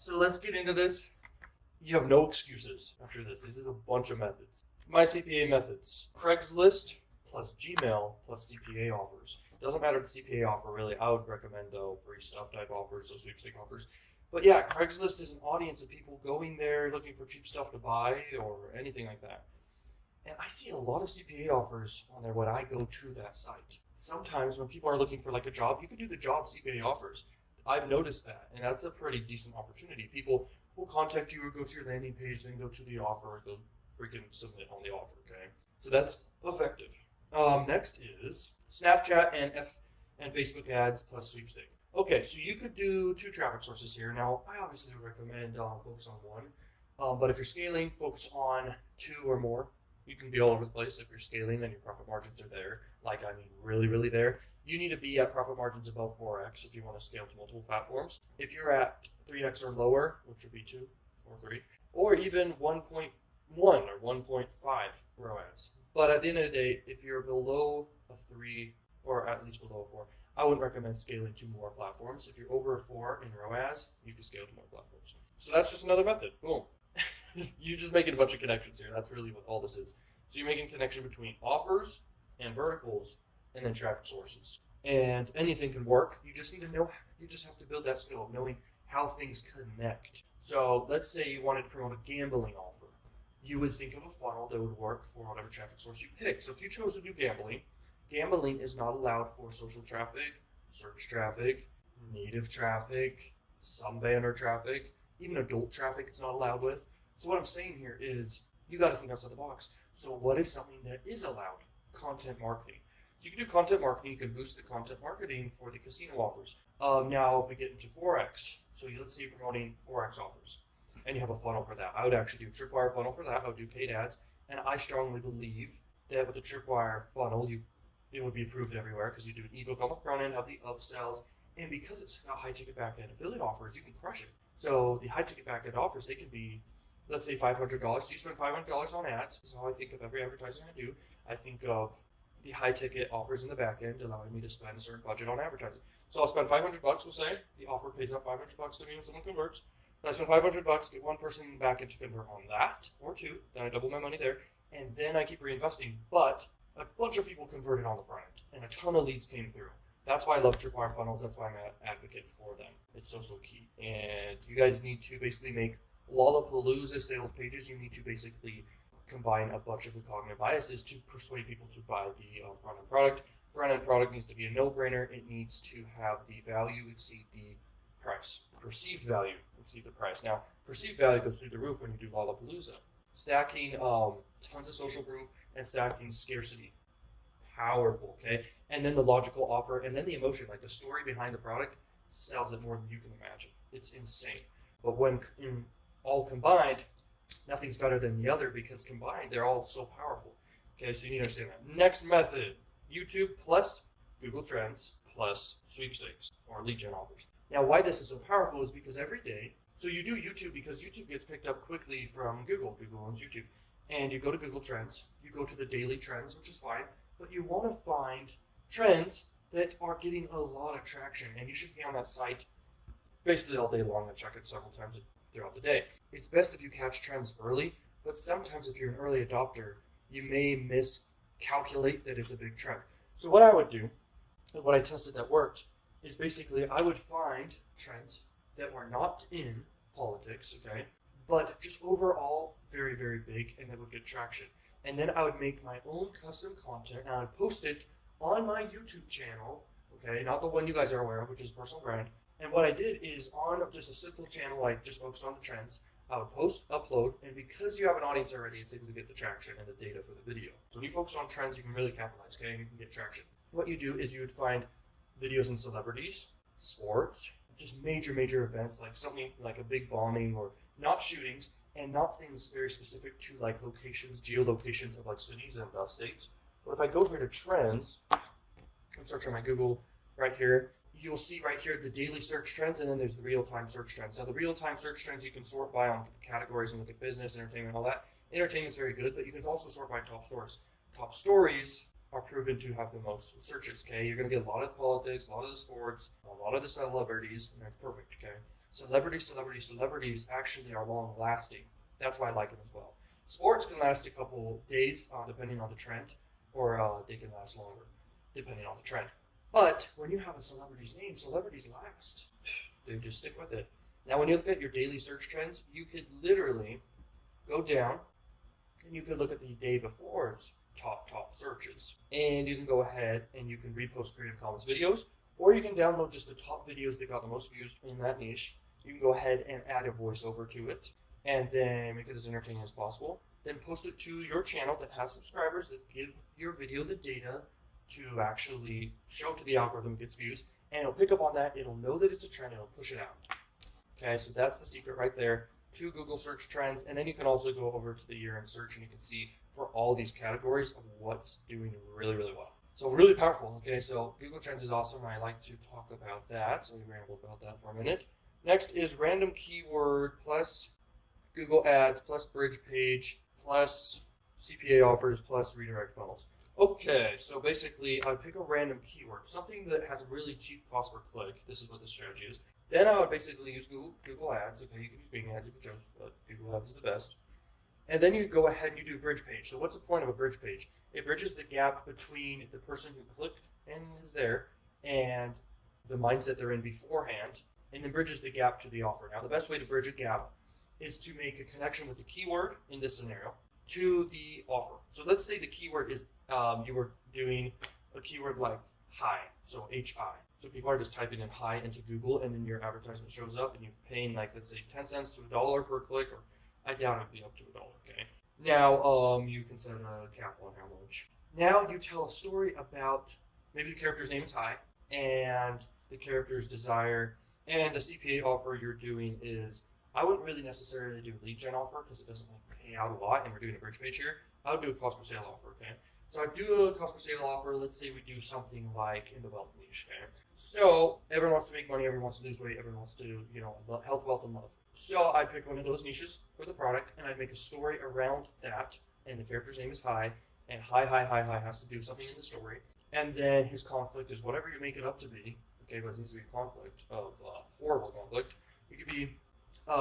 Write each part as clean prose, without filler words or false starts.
So let's get into this. You have no excuses after this. This is a bunch of methods. My CPA methods. Craigslist plus Gmail plus CPA offers. Doesn't matter the CPA offer really. I would recommend though free stuff type offers, so sweepstake offers. But yeah, Craigslist is an audience of people going there looking for cheap stuff to buy or anything like that. And I see a lot of CPA offers on there when I go to that site. Sometimes when people are looking for like a job, you can do the job CPA offers. I've noticed that, and that's a pretty decent opportunity. People will contact you or go to your landing page, then go to the offer, or go freaking submit on the offer, okay? So that's effective. Next is Snapchat and Facebook ads plus sweepstake. Okay, so you could do 2 traffic sources here. Now, I obviously would recommend focus on 1, but if you're scaling, focus on 2 or more. You can be all over the place if you're scaling and your profit margins are there, really, really there. You need to be at profit margins above 4x if you want to scale to multiple platforms. If you're at 3x or lower, which would be 2 or 3, or even 1.1 or 1.5 ROAS. But at the end of the day, if you're below a 3 or at least below a 4, I wouldn't recommend scaling to more platforms. If you're over a 4 in ROAS, you can scale to more platforms. So that's just another method. Boom. You're just making a bunch of connections here. That's really what all this is. So you're making a connection between offers and verticals and then traffic sources. And anything can work. You just need to know, you just have to build that skill of knowing how things connect. So let's say you wanted to promote a gambling offer. You would think of a funnel that would work for whatever traffic source you pick. So if you chose to do gambling, gambling is not allowed for social traffic, search traffic, native traffic, some banner traffic, even adult traffic it's not allowed with. So what I'm saying here is you got to think outside the box. So what is something that is allowed? Content marketing. So you can do content marketing. You can boost the content marketing for the casino offers. Now, if we get into Forex, so let's say you're promoting Forex offers, and you have a funnel for that. I would actually do a tripwire funnel for that. I would do paid ads, and I strongly believe that with the tripwire funnel, it would be approved everywhere because you do an ebook on the front end, have the upsells, and because it's a high ticket back end affiliate offers, you can crush it. So the high ticket back end offers, they can be, let's say $500. So you spend $500 on ads. This is how I think of every advertising I do. I think of the high ticket offers in the back end allowing me to spend a certain budget on advertising. So I'll spend $500, we'll say. The offer pays out $500 to me when someone converts. Then I spend $500, get 1 person back in to convert on that, or 2. Then I double my money there. And then I keep reinvesting. But a bunch of people converted on the front end, and a ton of leads came through. That's why I love tripwire funnels. That's why I'm an advocate for them. It's so key. And you guys need to basically make Lollapalooza sales pages. You need to basically combine a bunch of the cognitive biases to persuade people to buy the front-end product. Front-end product needs to be a no-brainer. It needs to have the value exceed the price. Perceived value exceed the price. Now, perceived value goes through the roof when you do Lollapalooza. Stacking tons of social proof and stacking scarcity. Powerful, okay? And then the logical offer, and then the emotion, like the story behind the product, sells it more than you can imagine. It's insane. But when all combined, nothing's better than the other because combined, they're all so powerful. Okay, so you need to understand that. Next method, YouTube plus Google Trends plus sweepstakes or lead gen offers. Now, why this is so powerful is because every day, so you do YouTube because YouTube gets picked up quickly from Google. Google owns YouTube. And you go to Google Trends, you go to the daily trends, which is fine, but you want to find trends that are getting a lot of traction, and you should be on that site basically all day long and check it several times throughout the day. It's best if you catch trends early, but sometimes if you're an early adopter, you may miscalculate that it's a big trend. So what I would do, and what I tested that worked, is basically I would find trends that were not in politics, okay, but just overall very, very big and that would get traction. And then I would make my own custom content and I would post it on my YouTube channel, okay, not the one you guys are aware of, which is personal brand. And what I did is on just a simple channel, I just focused on the trends, I would post, upload, and because you have an audience already, it's able to get the traction and the data for the video. So when you focus on trends, you can really capitalize, okay, and you can get traction. What you do is you would find videos in celebrities, sports, just major events, like something like a big bombing or not shootings, and not things very specific to like locations, geolocations of like cities and states. But if I go here to trends, and search on my Google right here, you'll see right here the daily search trends, and then there's the real-time search trends. Now the real-time search trends you can sort by on categories and look at business, entertainment, all that. Entertainment's very good, but you can also sort by top stories. Top stories are proven to have the most searches, okay? You're gonna get a lot of politics, a lot of the sports, a lot of the celebrities, and that's perfect, okay? Celebrities actually are long lasting. That's why I like them as well. Sports can last a couple days, depending on the trend, or they can last longer, depending on the trend. But when you have a celebrity's name, celebrities last. They just stick with it. Now, when you look at your daily search trends, you could literally go down and you could look at the day before's top searches. And you can go ahead and you can repost Creative Commons videos, or you can download just the top videos that got the most views in that niche. You can go ahead and add a voiceover to it, and then make it as entertaining as possible. Then post it to your channel that has subscribers that give your video the data to actually show to the algorithm gets views, and it'll pick up on that. It'll know that it's a trend, and it'll push it out. Okay, so that's the secret right there to Google search trends. And then you can also go over to the year-end search, and you can see for all these categories of what's doing really, really well. So really powerful. Okay, so Google Trends is awesome. I like to talk about that, so we ramble about that for a minute. Next is random keyword plus Google Ads plus bridge page plus CPA offers plus redirect funnels. Okay, so basically I pick a random keyword, something that has a really cheap cost per click. This is what the strategy is. Then I would basically use Google Ads. Okay, you can use Bing Ads if you chose, but Google Ads is the best. And then you go ahead and you do bridge page. So what's the point of a bridge page? It bridges the gap between the person who clicked and is there and the mindset they're in beforehand, and then bridges the gap to the offer. Now, the best way to bridge a gap is to make a connection with the keyword in this scenario to the offer. So let's say the keyword is you were doing a keyword like hi, so HI. So people are just typing in hi into Google, and then your advertisement shows up, and you're paying like, let's say 10 cents to $1 per click, or I doubt it'd be up to $1. Okay. Now you can set a cap on how much. Now you tell a story about maybe the character's name is hi, and the character's desire, and the CPA offer you're doing is, I wouldn't really necessarily do a lead gen offer because it doesn't like pay out a lot, and we're doing a bridge page here. I would do a cost per sale offer. Okay. So I do a cost per sale offer. Let's say we do something like in the wealth niche. Okay. So everyone wants to make money, everyone wants to lose weight, everyone wants to, health, wealth, and love. So I'd pick one of those niches for the product, and I'd make a story around that, and the character's name is hi, and hi has to do something in the story, and then his conflict is whatever you make it up to be. Okay, but it needs to be a conflict of horrible conflict. It could be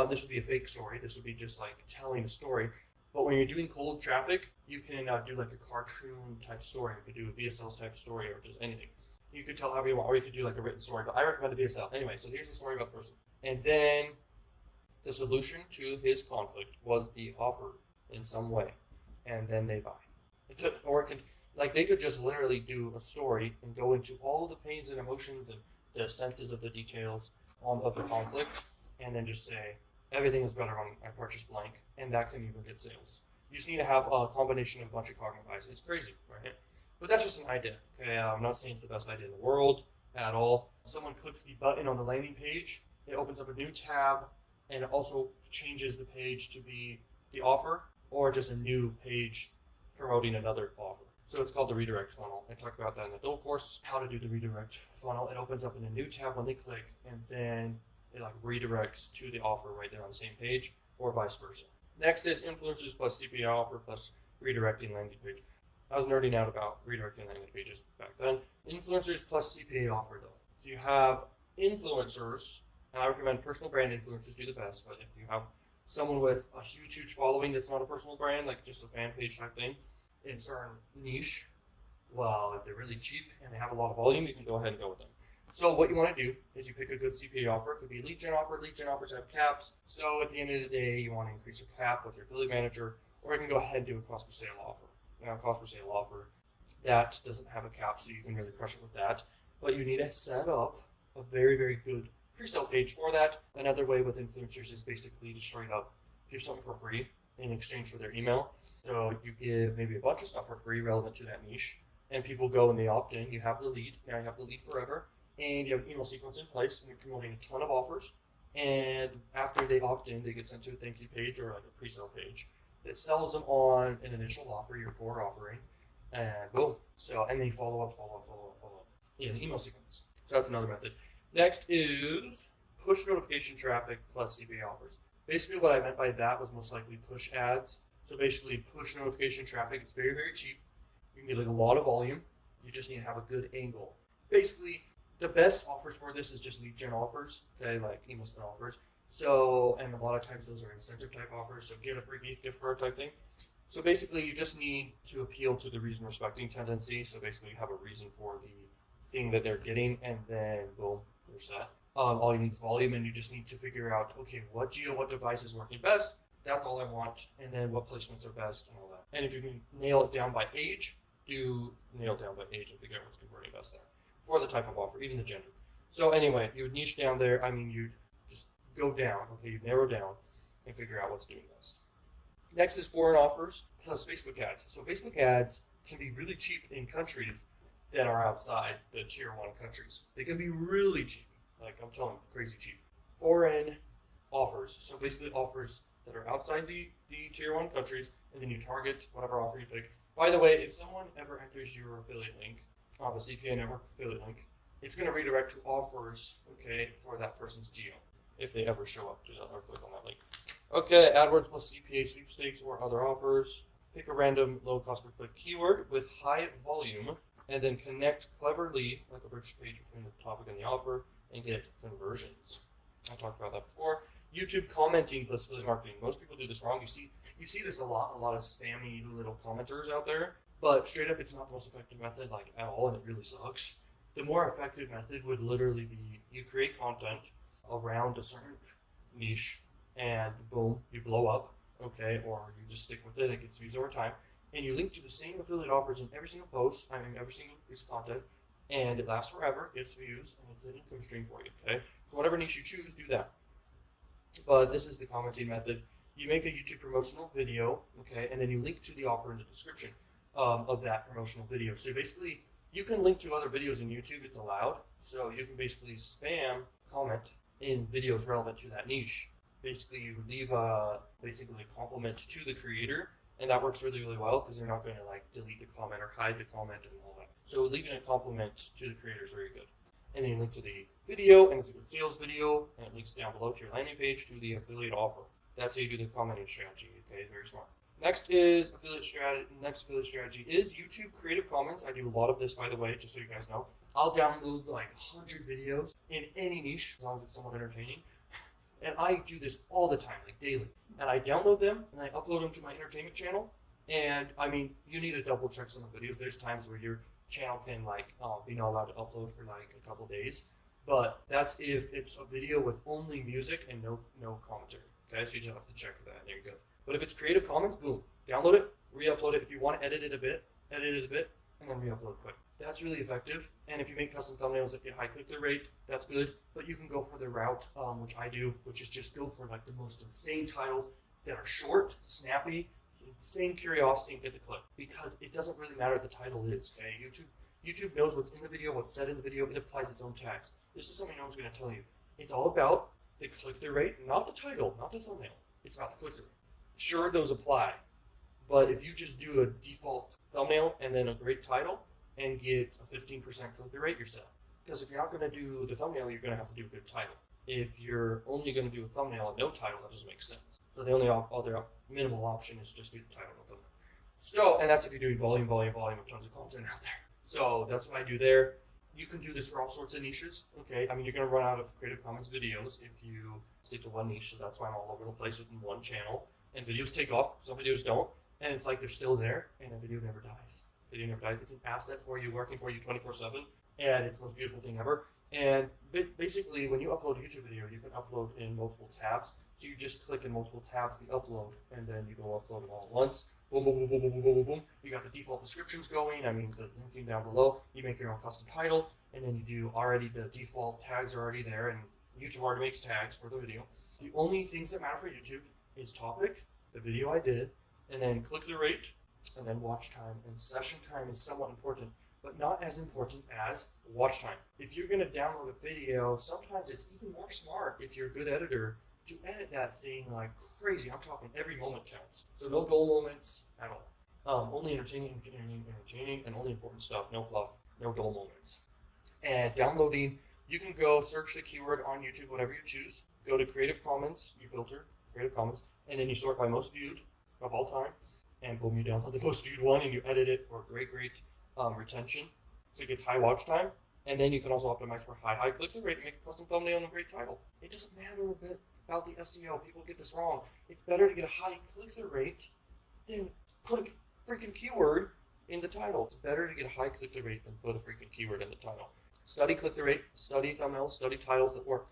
this would be a fake story. This would be just like telling a story. But when you're doing cold traffic, you can do like a cartoon type story. You could do a VSL type story, or just anything. You could tell however you want, or you could do like a written story. But I recommend a VSL anyway. So here's the story about the person, and then the solution to his conflict was the offer in some way, and then they buy. They could just literally do a story and go into all the pains and emotions and the senses of the details of the conflict, and then just say everything is better when I purchase blank, and that can even get sales. You just need to have a combination of a bunch of cognitive bias. It's crazy, right? But that's just an idea. Okay, I'm not saying it's the best idea in the world at all. Someone clicks the button on the landing page, it opens up a new tab, and it also changes the page to be the offer, or just a new page promoting another offer. So it's called the redirect funnel. I talk about that in the adult course, how to do the redirect funnel. It opens up in a new tab when they click, and then it redirects to the offer right there on the same page, or vice versa. Next is influencers plus CPA offer plus redirecting landing page. I was nerding out about redirecting landing pages back then. Influencers plus CPA offer though. So you have influencers, and I recommend personal brand influencers do the best, but if you have someone with a huge following that's not a personal brand, like just a fan page type thing, in a certain niche, well, if they're really cheap and they have a lot of volume, you can go ahead and go with them. So what you want to do is you pick a good CPA offer. It could be a lead gen offer. Lead gen offers have caps. So at the end of the day, you want to increase your cap with your affiliate manager, or you can go ahead and do a cost per sale offer. Now, a cost per sale offer, that doesn't have a cap, so you can really crush it with that. But you need to set up a very good pre-sale page for that. Another way with influencers is basically to straight up give something for free in exchange for their email. So you give maybe a bunch of stuff for free relevant to that niche, and people go and they opt in. You have the lead. Now you have the lead forever, and you have an email sequence in place, and you're promoting a ton of offers. And after they opt in, they get sent to a thank you page or like a pre-sale page that sells them on an initial offer, your core offering, and boom. So, and then you follow up in an email sequence. So that's another method. Next is push notification traffic plus CPA offers. Basically what I meant by that was most likely push ads. So basically push notification traffic, it's very cheap. You can get a lot of volume. You just need to have a good angle. Basically, The best offers for this is just lead gen offers, okay, like email spin offers. So, and a lot of times those are incentive type offers, so get a free beef gift card type thing. So basically, you just need to appeal to the reason respecting tendency. So basically, you have a reason for the thing that they're getting, and then boom, there's that. All you need is volume, and you just need to figure out, okay, what device is working best. That's all I want, and then what placements are best, and all that. And if you can nail it down by age, do nail down by age and figure out what's converting best there for the type of offer, even the gender. So anyway, you would niche down there. I mean, you'd just go down. Okay, you narrow down and figure out what's doing best. Next is foreign offers plus Facebook ads. So Facebook ads can be really cheap in countries that are outside the tier 1 countries. They can be really cheap. Like I'm telling you, crazy cheap. Foreign offers. So basically offers that are outside the tier 1 countries, and then you target whatever offer you pick. By the way, if someone ever enters your affiliate link, the CPA network affiliate link, it's going to redirect to offers, okay, for that person's geo, if they ever show up to that or click on that link. Okay, AdWords plus CPA sweepstakes or other offers. Pick a random low cost per click keyword with high volume, and then connect cleverly, like a bridge page between the topic and the offer, and get conversions. I talked about that before. YouTube commenting plus affiliate marketing. Most people do this wrong. You see this a lot of spammy little commenters out there. But straight up, it's not the most effective method, like at all, and it really sucks. The more effective method would literally be you create content around a certain niche, and boom, you blow up, okay, or you just stick with it, it gets views over time, and you link to the same affiliate offers in every single post, every single piece of content, and it lasts forever, gets views, and it's an income stream for you, okay? So whatever niche you choose, do that. But this is the commenting method. You make a YouTube promotional video, okay, and then you link to the offer in the description of that promotional video. So basically, you can link to other videos in YouTube, it's allowed. So you can basically spam comment in videos relevant to that niche. Basically, you leave basically a compliment to the creator, and that works really, really well because they're not going to like delete the comment or hide the comment and all that. So leaving a compliment to the creator is very good. And then you link to the video, and it's a good sales video, and it links down below to your landing page to the affiliate offer. That's how you do the commenting strategy, okay? Very smart. Next affiliate strategy is YouTube Creative Commons. I do a lot of this, by the way, just so you guys know. I'll download like 100 videos in any niche, as long as it's somewhat entertaining. And I do this all the time, like daily. And I download them, and I upload them to my entertainment channel. And I mean, you need to double check some of the videos. There's times where your channel can like be not allowed to upload for like a couple days. But that's if it's a video with only music and no commentary. Okay, so you just have to check for that, and you're good. But if it's Creative Commons, boom, download it, re-upload it. If you want to edit it a bit, and then re-upload quick. That's really effective. And if you make custom thumbnails that get high click-through rate, that's good. But you can go for the route, which I do, which is just go for like the most insane titles that are short, snappy, insane curiosity, and get the click. Because it doesn't really matter what the title is, okay? YouTube knows what's in the video, what's said in the video. It applies its own tags. This is something no one's going to tell you. It's all about the click-through rate, not the title, not the thumbnail. It's about the click-through rate. Sure, those apply, but if you just do a default thumbnail and then a great title and get a 15% click-through rate, you're set. Because if you're not going to do the thumbnail, you're going to have to do a good title. If you're only going to do a thumbnail and no title, that doesn't make sense. So the only other minimal option is just do the title and thumbnail. So, and that's if you're doing volume of tons of content out there. So that's what I do there. You can do this for all sorts of niches, okay? I mean, you're going to run out of Creative Commons videos if you stick to one niche, so that's why I'm all over the place within one channel. And videos take off, some videos don't, and it's like they're still there, and a video never dies. Video never dies. It's an asset for you, working for you 24/7, and it's the most beautiful thing ever. And basically, when you upload a YouTube video, you can upload in multiple tabs. So you just click in multiple tabs, the upload, and then you go upload them all at once. Boom, boom, boom, boom, boom, boom, boom, boom. You got the default descriptions going. I mean, the linking down below. You make your own custom title, and then you do already the default tags are already there, and YouTube already makes tags for the video. The only things that matter for YouTube is topic, the video I did, and then click-through rate, and then watch time. And session time is somewhat important, but not as important as watch time. If you're going to download a video, sometimes it's even more smart if you're a good editor to edit that thing like crazy. I'm talking every moment counts. So no dull moments at all. Only entertaining, and only important stuff. No fluff, no dull moments. And downloading, you can go search the keyword on YouTube, whatever you choose. Go to Creative Commons, you filter Creative Commons, and then you sort by most viewed of all time. And boom, you download the most viewed one, and you edit it for great retention. So it gets high watch time. And then you can also optimize for high click-through rate and make a custom thumbnail and a great title. It doesn't matter a bit about the SEO. People get this wrong. It's better to get a high click-through rate than put a freaking keyword in the title. It's better to get a high click-through rate than put a freaking keyword in the title. Study click-through rate, study thumbnails, study titles that work.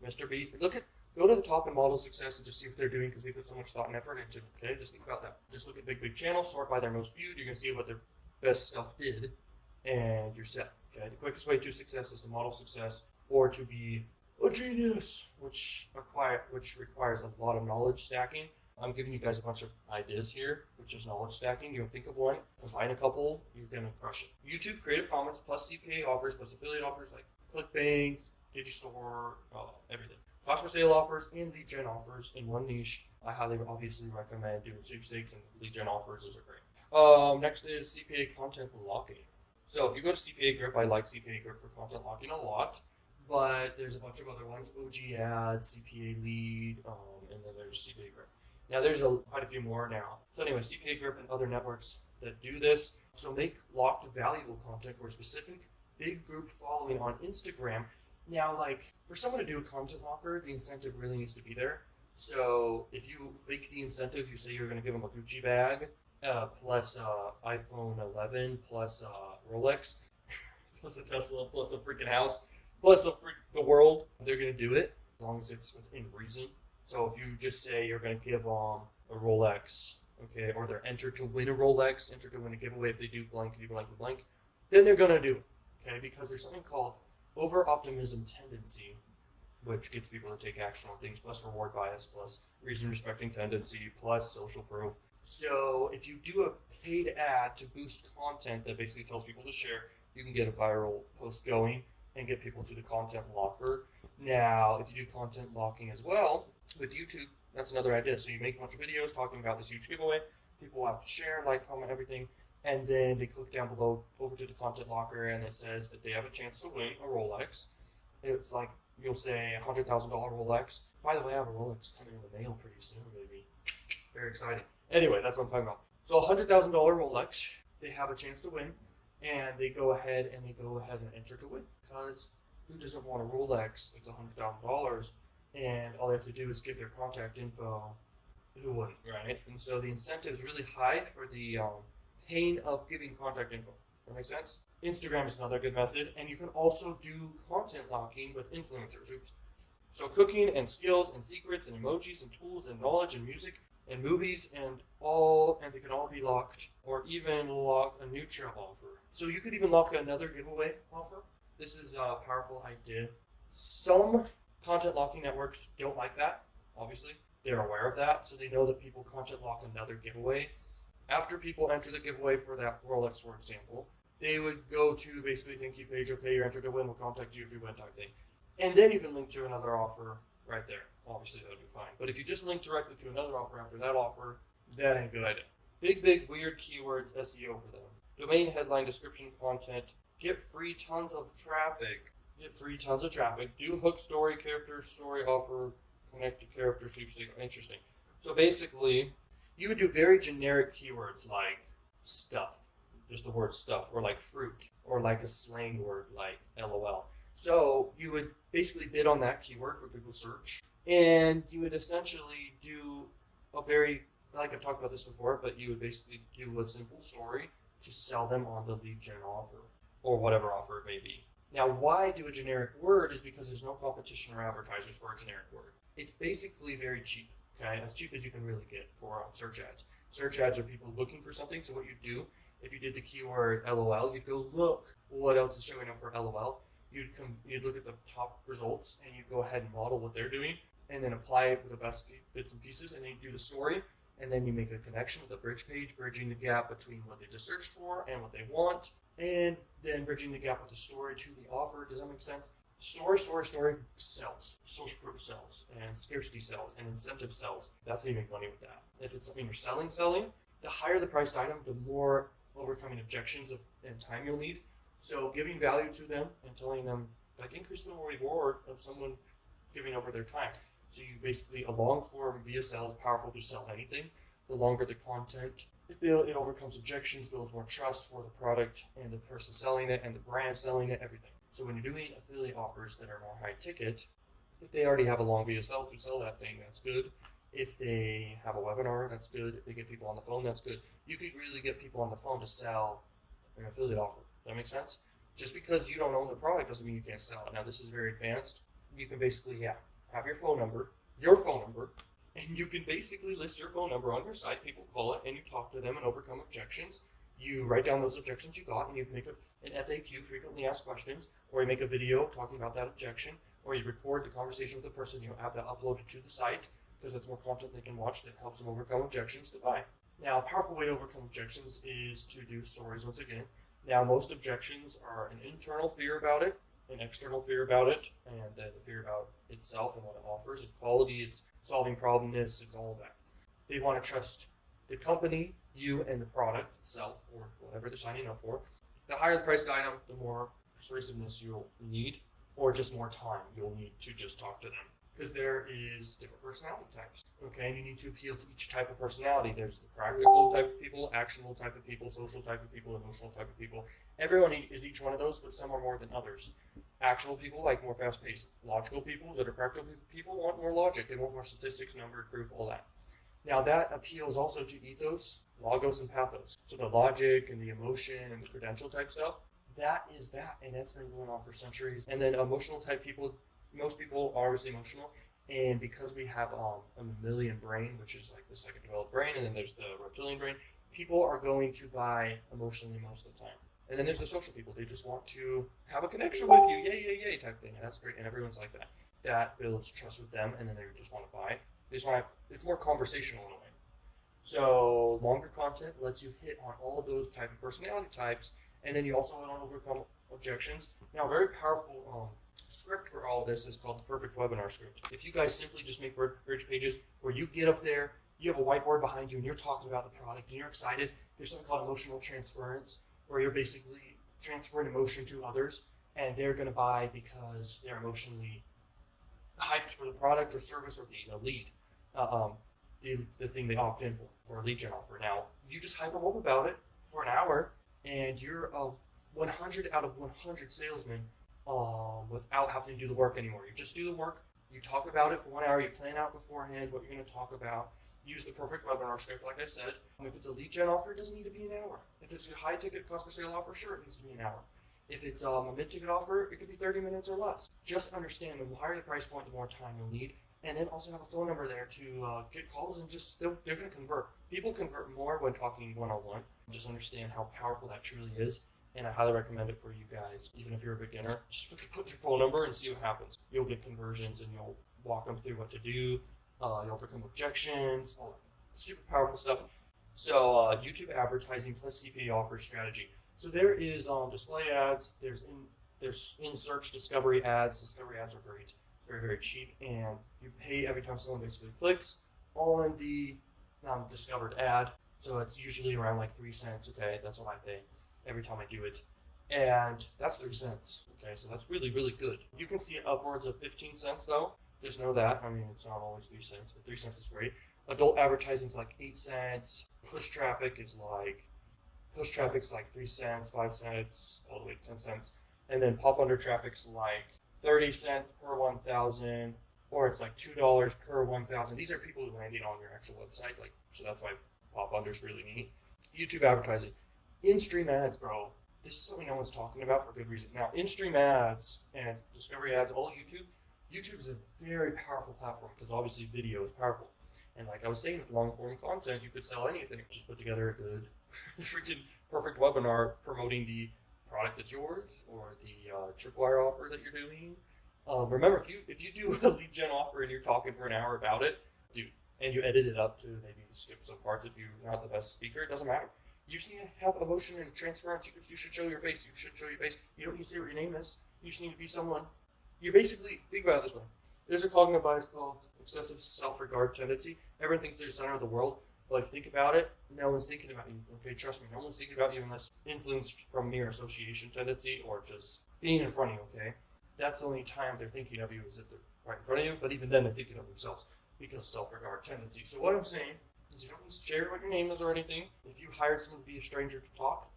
Mr. B, go to the top and model success and just see what they're doing because they put so much thought and effort into it. Okay, just think about that. Just look at big channels, sort by their most viewed. You're gonna see what their best stuff did, and you're set. Okay, the quickest way to success is to model success or to be a genius, which requires a lot of knowledge stacking. I'm giving you guys a bunch of ideas here, which is knowledge stacking. You'll think of one, combine a couple, you're gonna crush it. YouTube, Creative Commons, plus CPA offers, plus affiliate offers like ClickBank, Digistore, everything. Cost per sale offers and lead gen offers in one niche. I highly obviously recommend doing sweepstakes and lead gen offers. Those are great. Next is CPA content locking. So if you go to CPA Grip, I like CPA Grip for content locking a lot, but there's a bunch of other ones: OG Ads, CPA Lead, and then there's CPA Grip. Now there's quite a few more now. So anyway, CPA Grip and other networks that do this. So make locked valuable content for a specific big group following on Instagram. Now, like, for someone to do a content locker, the incentive really needs to be there. So if you fake the incentive, you say you're going to give them a Gucci bag, plus iPhone 11, plus Rolex, plus a Tesla, plus a freaking house, plus the world, they're going to do it as long as it's within reason. So if you just say you're going to give them a Rolex, okay, or they're entered to win a Rolex, entered to win a giveaway if they do blank, then they're going to do it, okay, because there's something called over-optimism tendency, which gets people to take action on things, plus reward bias, plus reason-respecting tendency, plus social proof. So if you do a paid ad to boost content that basically tells people to share, you can get a viral post going and get people to the content locker. Now, if you do content locking as well with YouTube, that's another idea. So you make a bunch of videos talking about this huge giveaway. People have to share, like, comment, everything. And then they click down below over to the content locker and it says that they have a chance to win a Rolex. It's like, you'll say $100,000 Rolex. By the way, I have a Rolex coming in the mail pretty soon, baby. Very exciting. Anyway, that's what I'm talking about. So $100,000 Rolex, they have a chance to win. And they go ahead and enter to win. Because who doesn't want a Rolex? It's $100,000. And all they have to do is give their contact info. Who wouldn't, right? And so the incentive is really high for the pain of giving contact info. That makes sense? Instagram is another good method, and you can also do content locking with influencers. Oops. So cooking and skills and secrets and emojis and tools and knowledge and music and movies and they can all be locked, or even lock a neutral offer. So you could even lock another giveaway offer. This is a powerful idea. Some content locking networks don't like that, obviously. They're aware of that, so they know that people content lock another giveaway. After people enter the giveaway for that Rolex, for example, they would go to basically thank you page, okay, you're entered to win, we'll contact you if you win type thing. And then you can link to another offer right there. Obviously, that would be fine. But if you just link directly to another offer after that offer, that ain't a good idea. Big, weird keywords, SEO for them. Domain, headline, description, content. Get free tons of traffic. Do hook story, character, story, offer, connect to character, sweepstakes. Interesting. So basically, you would do very generic keywords like stuff, just the word stuff, or like fruit, or like a slang word like LOL. So you would basically bid on that keyword for Google search, and you would essentially do a very, like I've talked about this before, but you would basically do a simple story to sell them on the lead gen offer, or whatever offer it may be. Now, why do a generic word is because there's no competition or advertisers for a generic word. It's basically very cheap. Okay, as cheap as you can really get for search ads. Search ads are people looking for something, so what you do, if you did the keyword LOL, you'd go look what else is showing up for LOL. You'd look at the top results, and you'd go ahead and model what they're doing, and then apply it with the best bits and pieces, and then you do the story, and then you make a connection with the bridge page, bridging the gap between what they just searched for and what they want, and then bridging the gap with the story to the offer. Does that make sense? Story sells. Social proof sells, and scarcity sells, and incentive sells. That's how you make money with that. If it's something you're selling, the higher the priced item, the more overcoming objections and time you'll need. So giving value to them and telling them, like, increase the reward of someone giving over their time. So you basically, a long form VSL is powerful to sell anything. The longer the content, it overcomes objections, builds more trust for the product and the person selling it and the brand selling it, everything. So when you're doing affiliate offers that are more high ticket, if they already have a long VSL to sell that thing, that's good. If they have a webinar, that's good. If they get people on the phone, that's good. You could really get people on the phone to sell an affiliate offer. Does that make sense? Just because you don't own the product doesn't mean you can't sell it. Now, this is very advanced. You can basically, have your phone number, and you can basically list your phone number on your site. People call it, and you talk to them and overcome objections. You write down those objections you got, and you make an FAQ, frequently asked questions, or you make a video talking about that objection, or you record the conversation with the person. You have that uploaded to the site because that's more content they can watch that helps them overcome objections to buy. Now, a powerful way to overcome objections is to do stories once again. Now, most objections are an internal fear about it, an external fear about it, and then the fear about itself and what it offers, its quality, its solving problemness, it's all of that. They want to trust the company, you, and the product itself, or whatever they're signing up for. The higher the priced item, the more persuasiveness you'll need, or just more time you'll need to just talk to them. Because there is different personality types, okay? And you need to appeal to each type of personality. There's the practical type of people, actionable type of people, social type of people, emotional type of people. Everyone is each one of those, but some are more than others. Actual people like more fast-paced. Logical people that are practical people want more logic. They want more statistics, numbers, proof, all that. Now that appeals also to ethos, logos, and pathos. So the logic and the emotion and the credential type stuff, that is that, and that's been going on for centuries. And then emotional type people, most people are obviously emotional, and because we have a mammalian brain, which is like the second developed brain, and then there's the reptilian brain, people are going to buy emotionally most of the time. And then there's the social people. They just want to have a connection with you, yay, yay, yay type thing, and that's great, and everyone's like that. That builds trust with them, and then they just want to buy. They just want to, it's more conversational in a way. So longer content lets you hit on all of those type of personality types, and then you also want to overcome objections. Now, a very powerful script for all of this is called the perfect webinar script. If you guys simply just make bridge pages where you get up there, you have a whiteboard behind you, and you're talking about the product, and you're excited. There's something called emotional transference, where you're basically transferring emotion to others, and they're going to buy because they're emotionally hyped for the product or service or the lead, the thing they opt in for a lead gen offer. Now, you just hype them up about it for an hour, and you're a 100 out of 100 salesman without having to do the work anymore. You just do the work, you talk about it for 1 hour, you plan out beforehand what you're going to talk about, use the perfect webinar script, like I said. If it's a lead gen offer, it doesn't need to be an hour. If it's a high ticket cost per sale offer, sure, it needs to be an hour. If it's a mid-ticket offer, it could be 30 minutes or less. Just understand the higher the price point, the more time you'll need. And then also have a phone number there to get calls, and just they're going to convert. People convert more when talking one-on-one. Just understand how powerful that truly is. And I highly recommend it for you guys. Even if you're a beginner, just put your phone number and see what happens. You'll get conversions, and you'll walk them through what to do. You'll overcome objections, all that super powerful stuff. So YouTube advertising plus CPA offer strategy. So there is display ads, there's in-search discovery ads. Discovery ads are great, very, very cheap, and you pay every time someone basically clicks on the discovered ad. So it's usually around like 3 cents, okay? That's what I pay every time I do it. And that's 3 cents, okay? So that's really, really good. You can see upwards of 15 cents though. Just know that. I mean, it's not always 3 cents, but 3 cents is great. Adult advertising is like 8 cents. Push traffic's like 3 cents, 5 cents, all the way to 10 cents. And then pop under traffic's like 30 cents per 1,000, or it's like $2 per 1,000. These are people who landed on your actual website, like, so that's why pop under's really neat. YouTube advertising. In-stream ads, bro. This is something no one's talking about for good reason. Now, in-stream ads and discovery ads, all YouTube is a very powerful platform because obviously video is powerful. And like I was saying, with long-form content, you could sell anything. Just put together a good, freaking perfect webinar promoting the product that's yours or the tripwire offer that you're doing. Remember, if you do a lead gen offer and you're talking for an hour about it, dude, and you edit it up to maybe skip some parts if you're not the best speaker, it doesn't matter. You just need to have emotion and transference. You should show your face. You don't need to say what your name is. You just need to be someone. You basically, think about it this way. There's a cognitive bias called excessive self-regard tendency. Everyone thinks they're the center of the world. But if you think about it, no one's thinking about you. Okay, trust me, no one's thinking about you unless influenced from mere association tendency or just being in front of you, okay? That's the only time they're thinking of you is if they're right in front of you, but even then they're thinking of themselves because of self-regard tendency. So what I'm saying is you don't need to share what your name is or anything. If you hired someone to be a stranger to talk,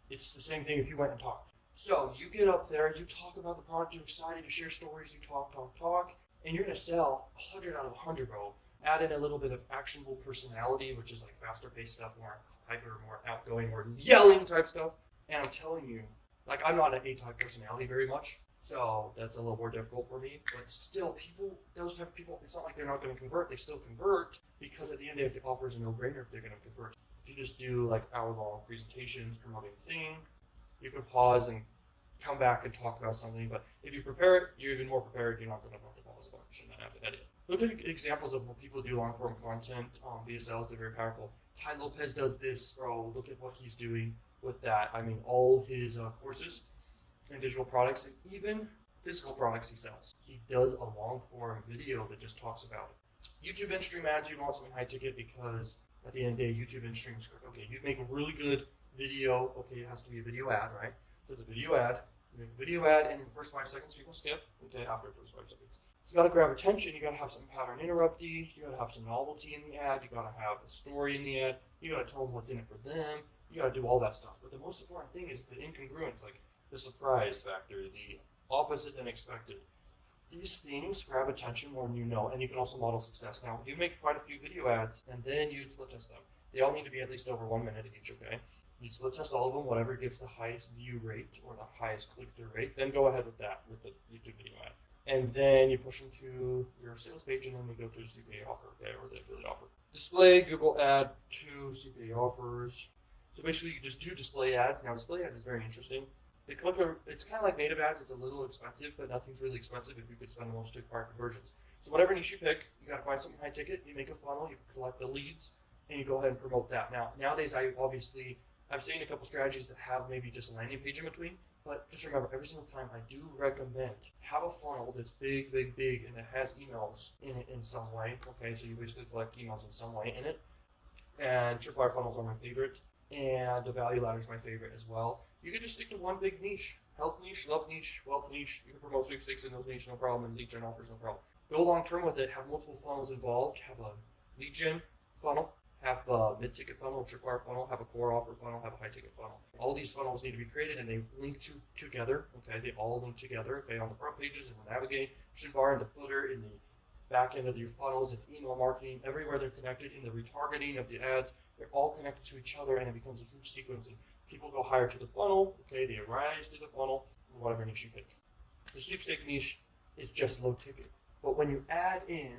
it's the same thing if you went and talked. So you get up there, you talk about the product, you're excited, you share stories, you talk, and you're gonna sell 100 out of 100, bro. Add in a little bit of actionable personality, which is like faster paced stuff, more hyper, more outgoing, more yelling type stuff. And I'm telling you, like I'm not an A-type personality very much, so that's a little more difficult for me. But still, people, those type of people, it's not like they're not going to convert. They still convert because at the end, if the offer is a no-brainer, they're going to convert. If you just do like hour-long presentations promoting the thing, you can pause and come back and talk about something. But if you prepare it, you're even more prepared. You're not going to have to pause a bunch and then have to edit. Look at examples of what people do long-form content. VSLs, they're very powerful. Ty Lopez does this, bro. Look at what he's doing with that. I mean, all his courses and digital products and even physical products he sells. He does a long-form video that just talks about it. YouTube in-stream ads, you want something high-ticket because at the end of the day, YouTube in-stream is, okay, you make a really good video. Okay, it has to be a video ad, right? So it's a video ad. You make a video ad, and in the first 5 seconds, people skip. Okay, after the first 5 seconds. You gotta grab attention, you gotta have some pattern interrupty, you gotta have some novelty in the ad, you gotta have a story in the ad, you gotta tell them what's in it for them, you gotta do all that stuff. But the most important thing is the incongruence, like the surprise factor, the opposite than expected. These things grab attention more than you know, and you can also model success. Now, you make quite a few video ads, and then you'd split test them. They all need to be at least over 1 minute each, okay? You'd split test all of them, whatever gets the highest view rate or the highest click-through rate, then go ahead with that, with the YouTube video ad. And then you push them to your sales page, and then you go to the CPA offer, okay, or the affiliate offer. Display, Google Ad to CPA offers. So basically, you just do display ads. Now, display ads is very interesting. The clicker, it's kind of like native ads. It's a little expensive, but nothing's really expensive if you could spend the most to acquire conversions. So whatever niche you pick, you got to find something high ticket. You make a funnel, you collect the leads, and you go ahead and promote that. Now, nowadays, I've seen a couple strategies that have maybe just a landing page in between. But just remember, every single time I do recommend have a funnel that's big, and it has emails in it in some way. Okay, so you basically collect emails in some way in it. And tripwire funnels are my favorite, and the value ladder is my favorite as well. You can just stick to one big niche: health niche, love niche, wealth niche. You can promote sweepstakes in those niche, no problem, and lead gen offers, no problem. Go long term with it. Have multiple funnels involved. Have a lead gen funnel. Have a mid-ticket funnel, a tripwire funnel, have a core offer funnel, have a high-ticket funnel. All these funnels need to be created, and they link together. Okay, they all link together. Okay, on the front pages, in the navigation bar, in the footer, in the back end of your funnels, in email marketing, everywhere they're connected. In the retargeting of the ads, they're all connected to each other, and it becomes a huge sequence. And people go higher to the funnel. Okay, they rise to the funnel, whatever niche you pick. The sweepstake niche is just low ticket, but when you add in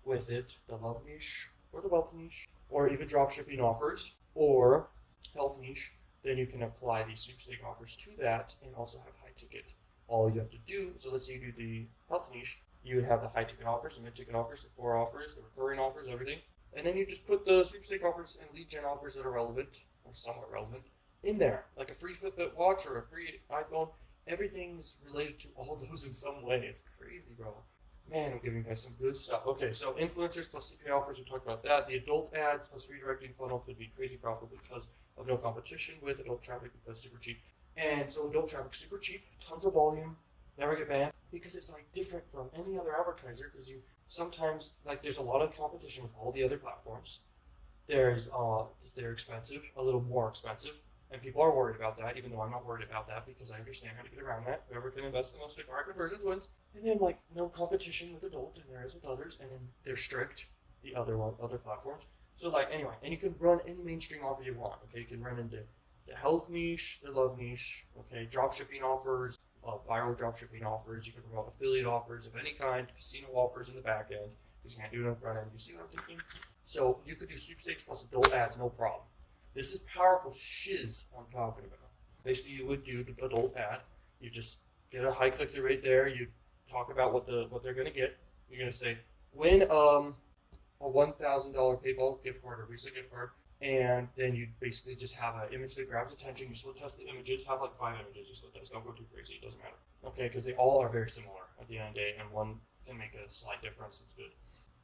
with it the love niche or the wealth niche, or even drop shipping offers, or health niche, then you can apply these sweepstake offers to that and also have high ticket. All you have to do, so let's say you do the health niche, you would have the high ticket offers, the mid ticket offers, the core offers, the recurring offers, everything. And then you just put the sweepstake offers and lead gen offers that are relevant, or somewhat relevant, in there. Like a free Fitbit watch or a free iPhone. Everything's related to all those in some way. It's crazy, bro. Man, I'm giving you guys some good stuff. Okay, so influencers plus CPA offers, we talked about that. The adult ads plus redirecting funnel could be crazy profitable because of no competition with adult traffic because super cheap. And so adult traffic, super cheap, tons of volume, never get banned because it's like different from any other advertiser because you sometimes, like there's a lot of competition with all the other platforms. They're expensive, a little more expensive. And people are worried about that, even though I'm not worried about that because I understand how to get around that. Whoever can invest the most to acquire conversions wins. And then like no competition with adult and there is with others, and then they're strict, the other platforms. So like anyway, and you can run any mainstream offer you want. Okay, you can run into the health niche, the love niche. Okay, drop shipping offers, viral drop shipping offers. You can promote affiliate offers of any kind, casino offers in the back end because you can't do it in the front end. You see what I'm thinking? So you could do sweepstakes plus adult ads, no problem. This is powerful shiz I'm talking about. Basically, you would do the adult ad. You just get a high click-through rate there. You talk about what they're going to get. You're going to say, win a $1,000 PayPal gift card or Visa gift card. And then you basically just have an image that grabs attention. You split test the images. Have like 5 images you split test. Don't go too crazy. It doesn't matter. Okay, because they all are very similar at the end of the day. And one can make a slight difference. It's good.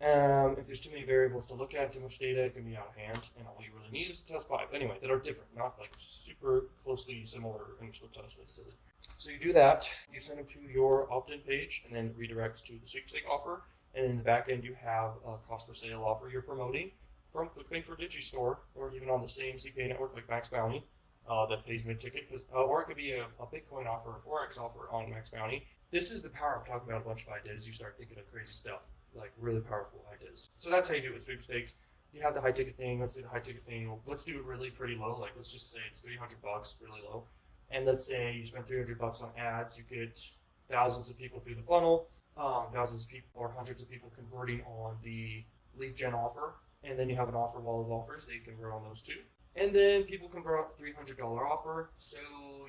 If there's too many variables to look at, too much data, it can be out of hand, and all you really need is to test 5. Anyway, that are different, not like super closely similar image split test. It's silly. So you do that, you send them to your opt-in page, and then it redirects to the sweepstake offer, and in the back end you have a cost per sale offer you're promoting from ClickBank or Digistore, or even on the same CPA network like Max Bounty. that pays mid-ticket, or it could be a Bitcoin offer, a Forex offer on Max Bounty. This is the power of talking about a bunch of ideas. You start thinking of crazy stuff, like really powerful ideas. So that's how you do it with sweepstakes. You have the high ticket thing. Let's do the high ticket thing. Let's do it really pretty low. Like let's just say it's $300, really low. And let's say you spend $300 on ads. You get thousands of people through the funnel, thousands of people or hundreds of people converting on the lead gen offer. And then you have an offer wall of offers that you convert on those too. And then people convert on the $300 offer. So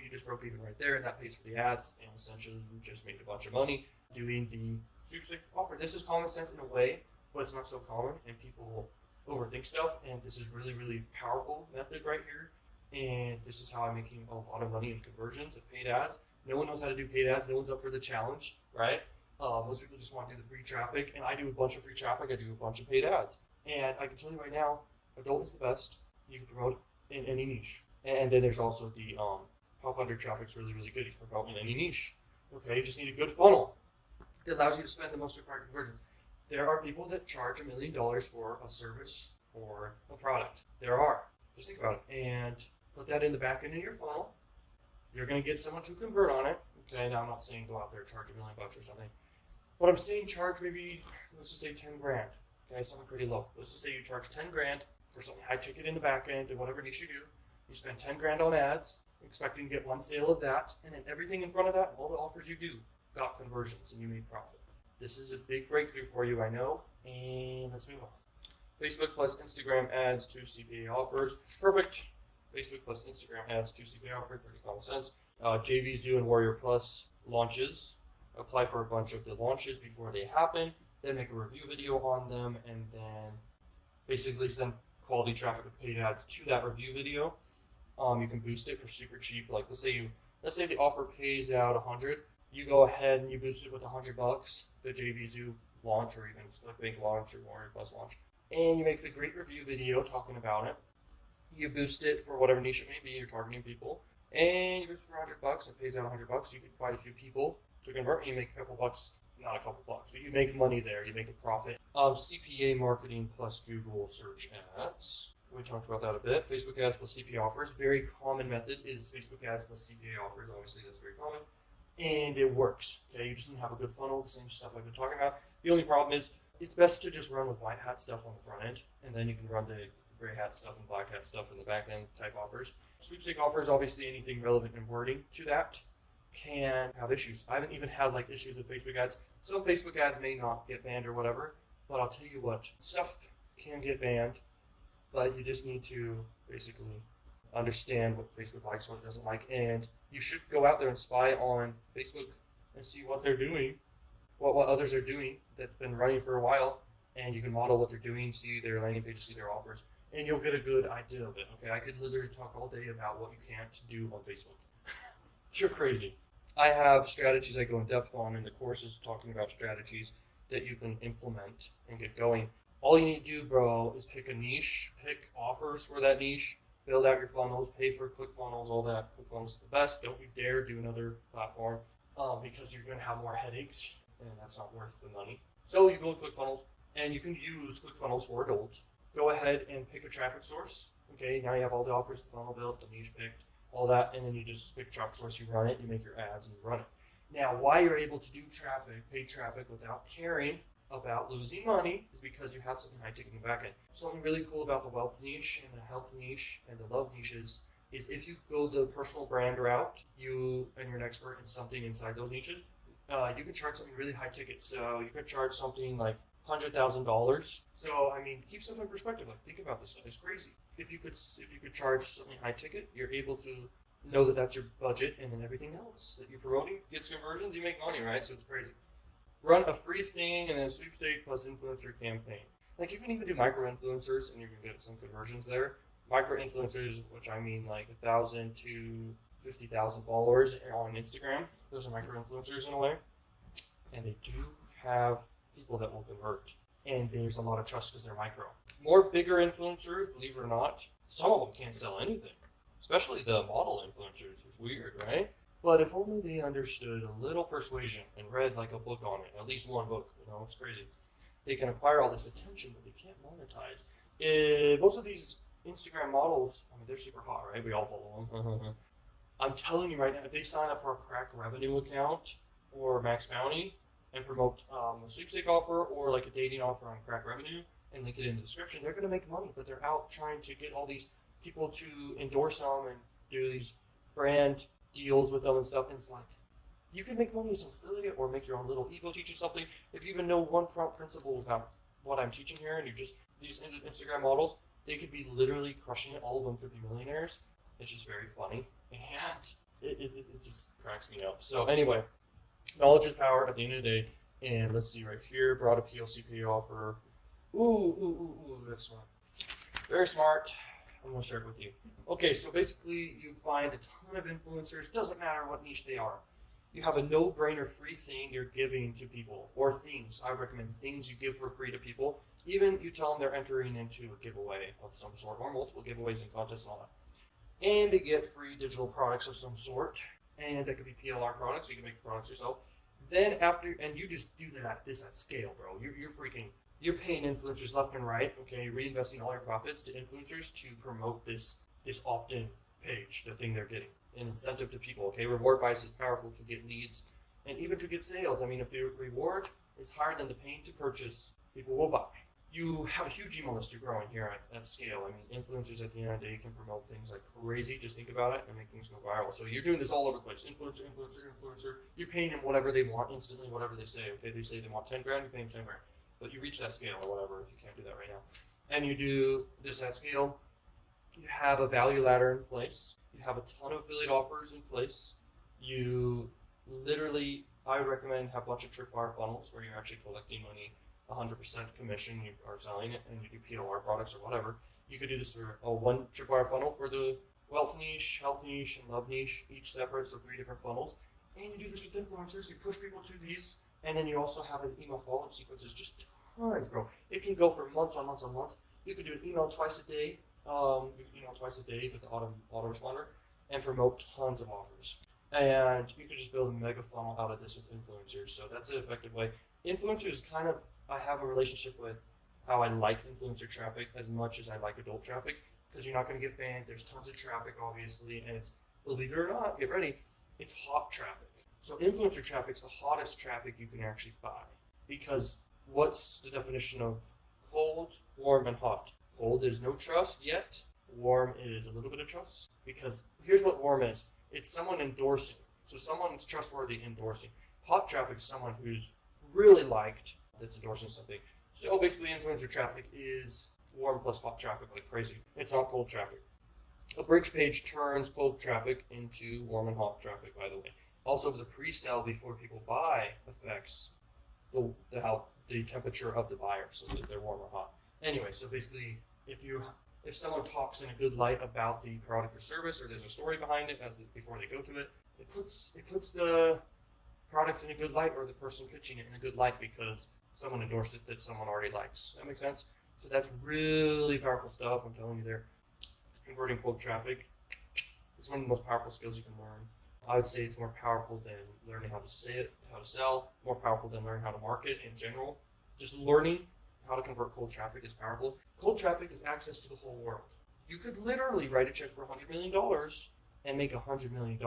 you just broke even right there, and that pays for the ads. And essentially, you just made a bunch of money doing the sweepstakes offer. This is common sense in a way, but it's not so common, and people overthink stuff. And this is really, really powerful method right here. And this is how I'm making a lot of money in conversions of paid ads. No one knows how to do paid ads. No one's up for the challenge, right? Most people just want to do the free traffic, and I do a bunch of free traffic. I do a bunch of paid ads. And I can tell you right now, adult is the best. You can promote in any niche. And then there's also the top 100 traffic's really, really good. You can promote in any niche. Okay, you just need a good funnel. It allows you to spend the most required conversions. There are people that charge $1 million for a service or a product. There are. Just think about it. And put that in the back end of your funnel. You're going to get someone to convert on it. Okay, now I'm not saying go out there and charge $1 million or something. But I'm saying charge maybe, let's just say 10 grand. Okay, something pretty low. Let's just say you charge 10 grand for something high ticket in the back end and whatever niche you do. You spend 10 grand on ads, expecting to get one sale of that, and then everything in front of that, all the offers you do, got conversions and you made profit. This is a big breakthrough for you, I know, and let's move on. Facebook plus Instagram ads to CPA offers. Perfect. Facebook plus Instagram ads to CPA offers, pretty common sense. JV Zoo and Warrior Plus launches. Apply for a bunch of the launches before they happen, then make a review video on them, and then basically send quality traffic with paid ads to that review video. You can boost it for super cheap. Like let's say the offer pays out 100. You go ahead and you boost it with $100, the JV Zoo launch, or even ClickBank launch or Warrior Plus launch, and you make the great review video talking about it. You boost it for whatever niche it may be. You're targeting people, and you boost it for $100. It pays out $100. You get quite a few people to convert, and you make a couple bucks. Not a couple bucks, but you make money there. You make a profit. CPA marketing plus Google search ads. We talked about that a bit. Facebook ads plus CPA offers. Very common method is Facebook ads plus CPA offers. Obviously, that's very common. And it works. Okay, you just need to have a good funnel, the same stuff I've been talking about. The only problem is it's best to just run with white hat stuff on the front end, and then you can run the gray hat stuff and black hat stuff in the back end type offers. Sweepstake offers, obviously anything relevant in wording to that can have issues. I haven't even had like issues with Facebook ads. Some Facebook ads may not get banned or whatever, but I'll tell you what, stuff can get banned, but you just need to basically understand what Facebook likes, what it doesn't like, and you should go out there and spy on Facebook and see what they're doing, what others are doing that's been running for a while, and you can model what they're doing, see their landing pages, see their offers, and you'll get a good idea of it. Okay, I could literally talk all day about what you can't do on Facebook. You're crazy. I have strategies I go in depth on in the courses talking about strategies that you can implement and get going. All you need to do, bro, is pick a niche, pick offers for that niche, build out your funnels, pay for ClickFunnels, all that. ClickFunnels is the best. Don't you dare do another platform because you're going to have more headaches, and that's not worth the money. So you go to ClickFunnels, and you can use ClickFunnels for adult. Go ahead and pick a traffic source. Okay, now you have all the offers, the funnel built, the niche picked, all that, and then you just pick a traffic source, you run it, you make your ads, and you run it. Now, why you're able to do traffic, paid traffic, without caring about losing money is because you have something high ticket in the back end. Something really cool about the wealth niche and the health niche and the love niches is if you go the personal brand route, and you're an expert in something inside those niches, you can charge something really high ticket. So you could charge something like $100,000. So I mean, keep stuff in perspective. Like, think about this stuff. It's crazy. If you could charge something high ticket, you're able to know that that's your budget, and then everything else that you're promoting gets conversions. You make money, right? So it's crazy. Run a free thing and then a sweepstake plus influencer campaign. Like, you can even do micro influencers, and you can get some conversions there. Micro influencers, which I mean like 1,000 to 50,000 followers on Instagram. Those are micro influencers in a way, and they do have people that will convert, and there's a lot of trust because they're micro. More bigger influencers, believe it or not, some of them can't sell anything, especially the model influencers. It's weird, right? But if only they understood a little persuasion and read like a book on it, at least one book, it's crazy. They can acquire all this attention, but they can't monetize. Most of these Instagram models, I mean, they're super hot, right? We all follow them. I'm telling you right now, if they sign up for a crack revenue account or Max Bounty and promote a sweepstake offer or like a dating offer on crack revenue and link it in the description, they're going to make money, but they're out trying to get all these people to endorse them and do these brand deals with them and stuff. And it's like, you can make money as an affiliate or make your own little ebook teaching something. If you even know one principle about what I'm teaching here and you just these Instagram models, they could be literally crushing it. All of them could be millionaires. It's just very funny. And it just cracks me up. So anyway, knowledge is power at the end of the day. And let's see right here, broad appeal CPA offer. Ooh, that's smart. Very smart. I'm going to share it with you. Okay, so basically you find a ton of influencers. Doesn't matter what niche they are. You have a no-brainer free thing you're giving to people, or things. I recommend things you give for free to people. Even you tell them they're entering into a giveaway of some sort, or multiple giveaways and contests and all that. And they get free digital products of some sort. And that could be PLR products, so you can make the products yourself. Then after, and you just do this at scale, bro. You're paying influencers left and right, okay? Reinvesting all your profits to influencers to promote this opt-in page, the thing they're getting. An incentive to people, okay? Reward bias is powerful to get leads and even to get sales. I mean, if the reward is higher than the pain to purchase, people will buy. You have a huge email list you're growing here at scale. I mean, influencers at the end of the day can promote things like crazy. Just think about it and make things go viral. So you're doing this all over the place. Influencer. You're paying them whatever they want instantly, whatever they say. Okay, they say they want 10 grand, you pay them 10 grand. But you reach that scale or whatever if you can't do that right now. And you do this at scale. You have a value ladder in place. You have a ton of affiliate offers in place. You literally, I would recommend have a bunch of tripwire funnels where you're actually collecting money 100% commission, you are selling it, and you do PLR products or whatever. You could do this for one tripwire funnel for the wealth niche, health niche, and love niche, each separate, so 3 different funnels. And you do this with influencers. You push people to these, and then you also have an email follow-up sequences, just tons, bro. It can go for months on months on months. You could do an email twice a day, with the autoresponder, and promote tons of offers. And you could just build a mega funnel out of this with influencers. So that's an effective way. Influencers is kind of, I have a relationship with how I like influencer traffic as much as I like adult traffic, because you're not going to get banned. There's tons of traffic, obviously, and it's, believe it or not, get ready, it's hot traffic. So influencer traffic's the hottest traffic you can actually buy, because what's the definition of cold, warm, and hot? Cold is no trust yet. Warm is a little bit of trust, because here's what warm is. It's someone endorsing. So someone's trustworthy endorsing. Hot traffic is someone who's really liked that's endorsing something. So basically influencer traffic is warm plus hot traffic like crazy. It's not cold traffic. A bridge page turns cold traffic into warm and hot traffic, by the way. Also, the pre-sale before people buy affects the temperature of the buyer, so that they're warm or hot. Anyway, so basically, if someone talks in a good light about the product or service, or there's a story behind it before they go to it, it puts the product in a good light, or the person pitching it in a good light because someone endorsed it that someone already likes. That makes sense? So that's really powerful stuff. I'm telling you there. Converting cold traffic is one of the most powerful skills you can learn. I would say it's more powerful than learning how to say it, how to sell, more powerful than learning how to market in general. Just learning how to convert cold traffic is powerful. Cold traffic is access to the whole world. You could literally write a check for $100 million and make $100 million,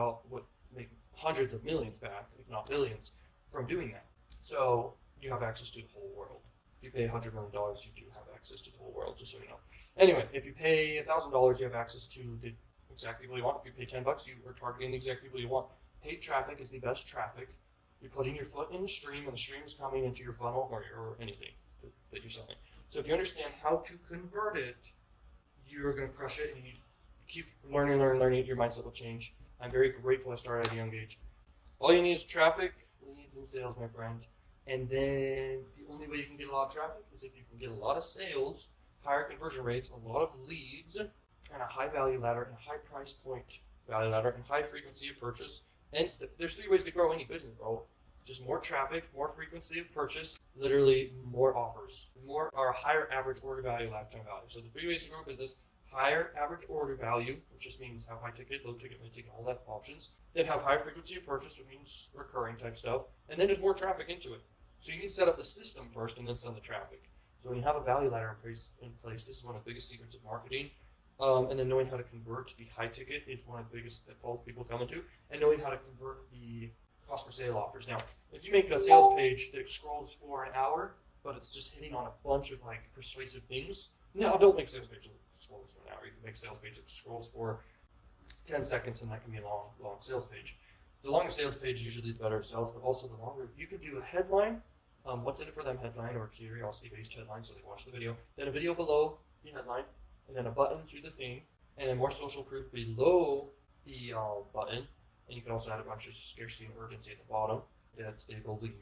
make hundreds of millions back, if not billions, from doing that. So you have access to the whole world. If you pay $100 million, you do have access to the whole world, just so you know. Anyway, if you pay $1,000, you have access to the exact people you want. If you pay $10, you are targeting the exact people you want. Paid traffic is the best traffic. You're putting your foot in the stream, and the stream is coming into your funnel or anything that you're selling. So if you understand how to convert it, you're going to crush it, and you keep learning. Your mindset will change. I'm very grateful I started at a young age. All you need is traffic, leads, and sales, my friend. And then the only way you can get a lot of traffic is if you can get a lot of sales, higher conversion rates, a lot of leads, and a high value ladder, and a high price point value ladder, and high frequency of purchase. And there's 3 ways to grow any business, bro. Just more traffic, more frequency of purchase, literally more offers, more or higher average order value, lifetime value. So the 3 ways to grow a business: higher average order value, which just means how high ticket, low ticket, mid ticket, all that options. Then have high frequency of purchase, which means recurring type stuff. And then just more traffic into it. So you need to set up the system first and then send the traffic. So when you have a value ladder in place, this is one of the biggest secrets of marketing. And then knowing how to convert the high ticket is one of the biggest pitfalls people come into, and knowing how to convert the cost per sale offers. Now, if you make a sales page that scrolls for an hour, but it's just hitting on a bunch of like persuasive things, no, don't make sales page that scrolls for an hour. You can make sales page that scrolls for 10 seconds, and that can be a long sales page. The longer sales page, usually the better it sells, but also the longer. You could do a headline, what's in it for them headline, or a curiosity-based headline, so they watch the video, then a video below the headline, and then a button to the thing, and then more social proof below the button, and you can also add a bunch of scarcity and urgency at the bottom that they believe,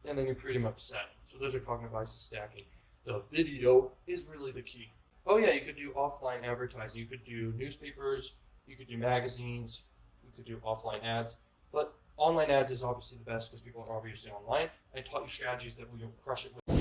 and then you're pretty much set. So those are cognitive bias stacking. The video is really the key. Oh yeah, you could do offline advertising. You could do newspapers, you could do magazines, you could do offline ads, but online ads is obviously the best because people are obviously online. I taught you strategies that will crush it with